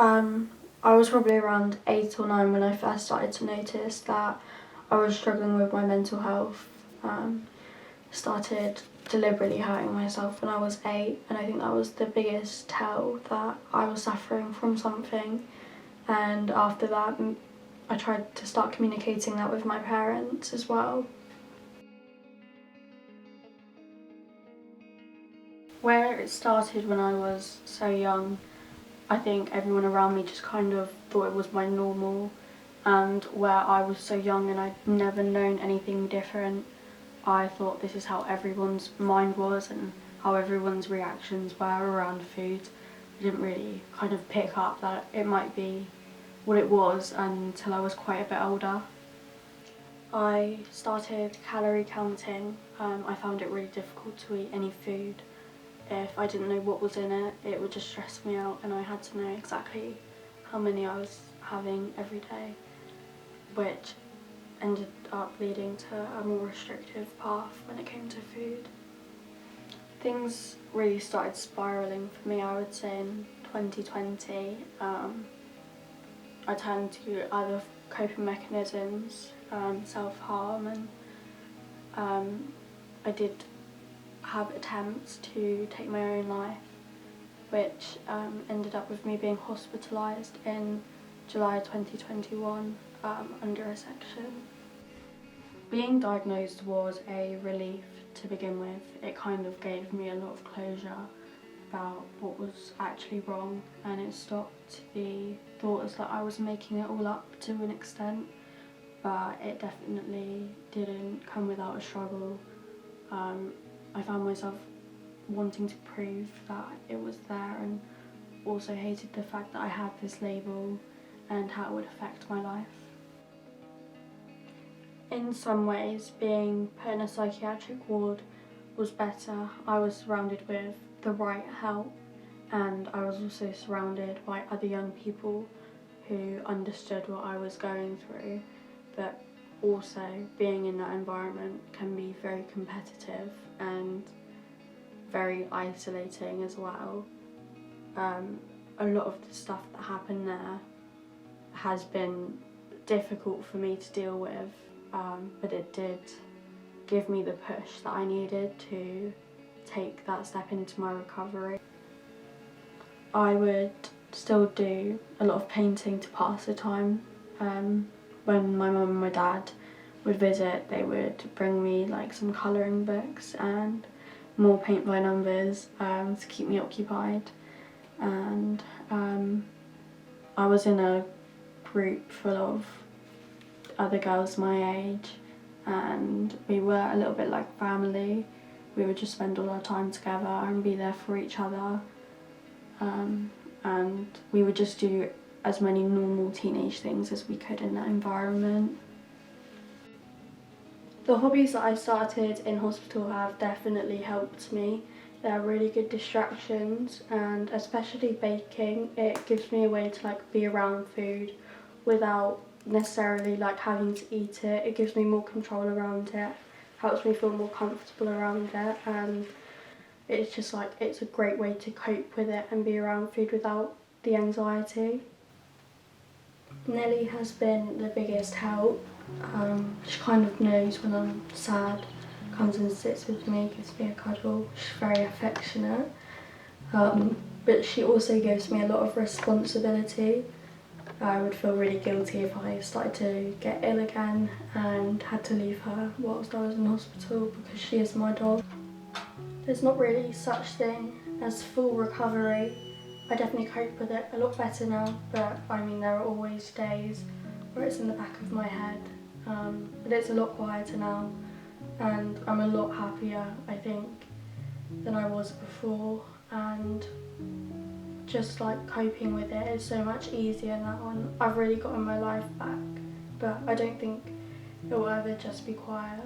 I was probably around 8 or 9 when I first started to notice that I was struggling with my mental health. Started deliberately hurting myself when I was 8, and I think that was the biggest tell that I was suffering from something. And after that, I tried to start communicating that with my parents as well. Where it started when I was so young, I think everyone around me just kind of thought it was my normal, and where I was so young and I'd never known anything different, I thought this is how everyone's mind was and how everyone's reactions were around food. I didn't really kind of pick up that it might be what it was until I was quite a bit older. I started calorie counting. I found it really difficult to eat any food. If I didn't know what was in it, it would just stress me out, and I had to know exactly how many I was having every day, which ended up leading to a more restrictive path when it came to food. Things really started spiralling for me, I would say, in 2020. I turned to other coping mechanisms, self-harm, and I did have attempts to take my own life, which ended up with me being hospitalised in July 2021 under a section. Being diagnosed was a relief to begin with. It kind of gave me a lot of closure about what was actually wrong, and it stopped the thoughts that I was making it all up to an extent, but it definitely didn't come without a struggle. I found myself wanting to prove that it was there, and also hated the fact that I had this label and how it would affect my life. In some ways, being put in a psychiatric ward was better. I was surrounded with the right help, and I was also surrounded by other young people who understood what I was going through, but also being in that environment can be very competitive and very isolating as well. A lot of the stuff that happened there has been difficult for me to deal with, but it did give me the push that I needed to take that step into my recovery. I would still do a lot of painting to pass the time. When my mum and my dad would visit, they would bring me like some colouring books and more paint by numbers to keep me occupied. And I was in a group full of other girls my age, and we were a little bit like family. We would just spend all our time together and be there for each other, and we would just do as many normal teenage things as we could in that environment. The hobbies that I started in hospital have definitely helped me. They're really good distractions, and especially baking. It gives me a way to be around food without necessarily having to eat it. It gives me more control around it, helps me feel more comfortable around it, and it's just it's a great way to cope with it and be around food without the anxiety. Nellie has been the biggest help. She kind of knows when I'm sad, comes and sits with me, gives me a cuddle. She's very affectionate, but she also gives me a lot of responsibility. I would feel really guilty if I started to get ill again and had to leave her whilst I was in hospital, because she is my dog. There's not really such thing as full recovery. I definitely cope with it a lot better now, but there are always days where it's in the back of my head. But it's a lot quieter now, and I'm a lot happier, I think, than I was before, and just coping with it is so much easier now, and I've really gotten my life back, but I don't think it will ever just be quiet.